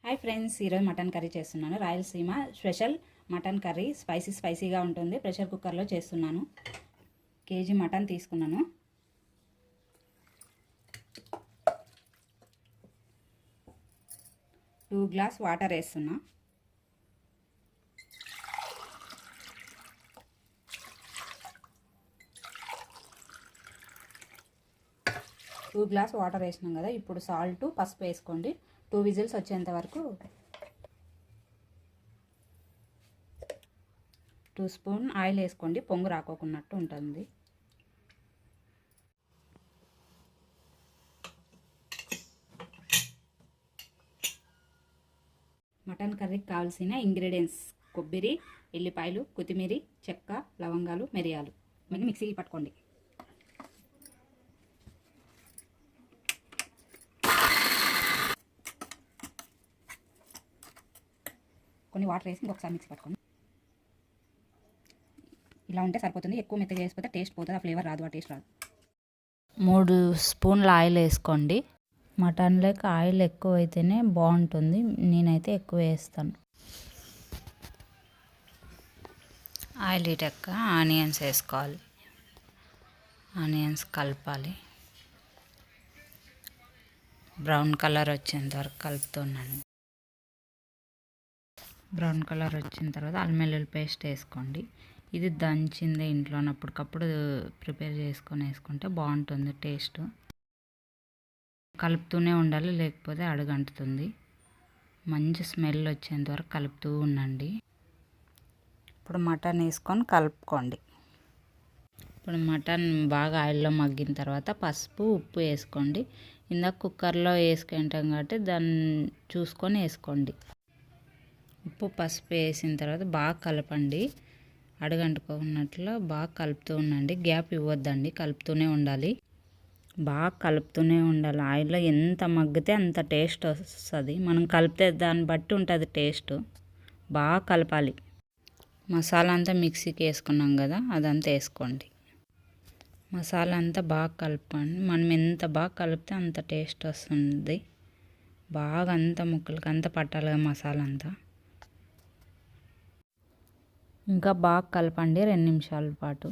Hi friends, ఈరోజు mutton curry చేస్తున్నాను. Rayalaseema special mutton curry స్పైసీగా ఉంటుంది. ప్రెషర్ కుక్కర్లో చేస్తున్నాను. కేజీ మటన్ తీసుకున్నాను. టూ గ్లాస్ వాటర్ వేస్తున్నా. టూ గ్లాస్ వాటర్ వేసినాం కదా, ఇప్పుడు సాల్ట్ పసుపు వేసుకోండి. 2 విజిల్స్ వచ్చేంత వరకు 2 స్పూన్ ఆయిల్ వేసుకోండి. పొంగు రాకోకున్నట్టు ఉంటుంది. మటన్ కర్రీకి కావాల్సిన ఇంగ్రీడియంట్స్: కొబ్బరి, ఎల్లిపాయలు, కొత్తిమీర, చెక్క, లవంగాలు, మిరియాలు. ఇవన్నీ మిక్సీకి పట్టుకోండి. కొన్ని వాటర్ వేసి ఇంకొకసారి మిక్సీ పట్టుకోండి. ఇలా ఉంటే సరిపోతుంది. ఎక్కువ మెత్తగా వేసిపోతే టేస్ట్ పోతుంది, ఆ ఫ్లేవర్ రాదు, ఆ టేస్ట్ రాదు. 3 స్పూన్ల ఆయిల్ వేసుకోండి. మటన్లోకి ఆయిల్ ఎక్కువ అయితేనే బాగుంటుంది. నేనైతే ఎక్కువ వేస్తాను. ఆయిల్ హీటెక్క ఆనియన్స్ వేసుకోవాలి. ఆనియన్స్ కలపాలి. బ్రౌన్ కలర్ వచ్చేంత వరకు కలుపుతున్నాను. బ్రౌన్ కలర్ వచ్చిన తర్వాత అల్లం వెల్లుల్లి పేస్ట్ వేసుకోండి. ఇది దంచిందే ఇంట్లో అప్పటికప్పుడు ప్రిపేర్ చేసుకొని వేసుకుంటే బాగుంటుంది టేస్ట్. కలుపుతూనే ఉండాలి, లేకపోతే అడుగంటుతుంది. మంచి స్మెల్ వచ్చేంత వరకు కలుపుతూ ఉండండి. ఇప్పుడు మటన్ వేసుకొని కలుపుకోండి. ఇప్పుడు మటన్ బాగా ఆయిల్లో మగ్గిన తర్వాత పసుపు, ఉప్పు వేసుకోండి. ఇందాక కుక్కర్లో వేసుకుంటాం కాబట్టి దాన్ని చూసుకొని వేసుకోండి. ఉప్పు, పసుపు వేసిన తర్వాత బాగా కలపండి. అడుగంటుకున్నట్లు బాగా కలుపుతూ ఉండండి. గ్యాప్ ఇవ్వద్దండి, కలుపుతూనే ఉండాలి. బాగా కలుపుతూనే ఉండాలి. ఆయిల్లో ఎంత మగ్గితే అంత టేస్ట్ వస్తుంది. మనం కలిపితే దాన్ని బట్టి ఉంటుంది టేస్ట్. బాగా కలపాలి. మసాలా అంతా మిక్సీకి వేసుకున్నాం కదా, అదంతా వేసుకోండి. మసాలా అంతా బాగా కలపండి. మనం ఎంత బాగా కలిపితే అంత టేస్ట్ వస్తుంది. బాగా అంత ముక్కలకి అంతా పట్టాలి మసాలా అంతా. ఇంకా బాగా కలపండి 2 నిమిషాల పాటు.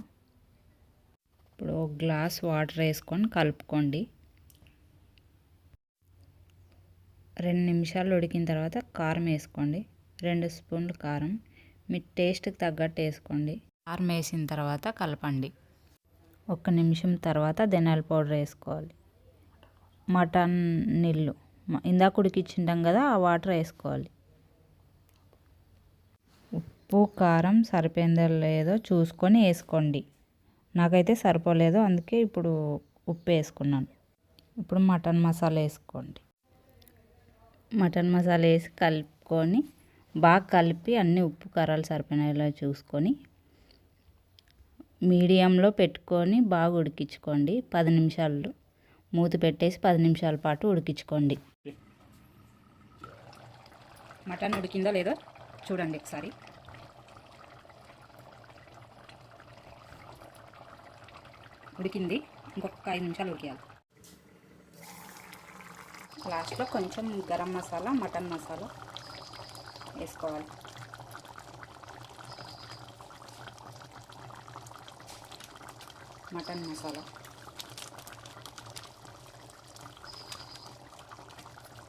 ఇప్పుడు 1 గ్లాస్ వాటర్ వేసుకొని కలుపుకోండి. 2 నిమిషాలు ఉడికిన తర్వాత కారం వేసుకోండి. 2 స్పూన్లు కారం. మీ టేస్ట్కి తగ్గట్టు వేసుకోండి. కారం వేసిన తర్వాత కలపండి. 1 నిమిషం తర్వాత ధనియాల పౌడర్ వేసుకోవాలి. మటన్ నీళ్ళు ఇందాక ఉడికించుంటాం కదా, ఆ వాటర్ వేసుకోవాలి. ఉప్పు, కారం సరిపోయిందో లేదో చూసుకొని వేసుకోండి. నాకైతే సరిపోలేదు, అందుకే ఇప్పుడు ఉప్పు వేసుకున్నాను. ఇప్పుడు మటన్ మసాలా వేసుకోండి. మటన్ మసాలా వేసి కలుపుకొని బాగా కలిపి అన్ని ఉప్పు కారాలు సరిపోయినాయో చూసుకొని మీడియంలో పెట్టుకొని బాగా ఉడికించుకోండి. 10 నిమిషాలు మూత పెట్టేసి 10 నిమిషాల పాటు ఉడికించుకోండి. మటన్ ఉడికిందో లేదో చూడండి ఒకసారి. ఉడికింది, ఇంకొక 5 నిమిషాలు ఉడికేయాలి. లాస్ట్లో కొంచెం గరం మసాలా, మటన్ మసాలా వేసుకోవాలి. మటన్ మసాలా,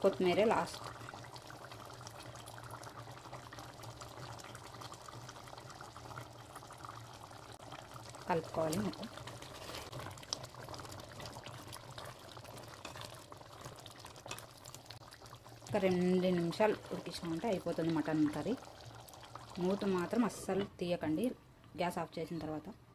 కొత్తిమీర లాస్ట్. కలుపుకోవాలి మొత్తం. ఒక 2 నిమిషాలు ఉడికించామంటే అయిపోతుంది మటన్ కర్రీ. మూత మాత్రం అస్సలు తీయకండి గ్యాస్ ఆఫ్ చేసిన తర్వాత.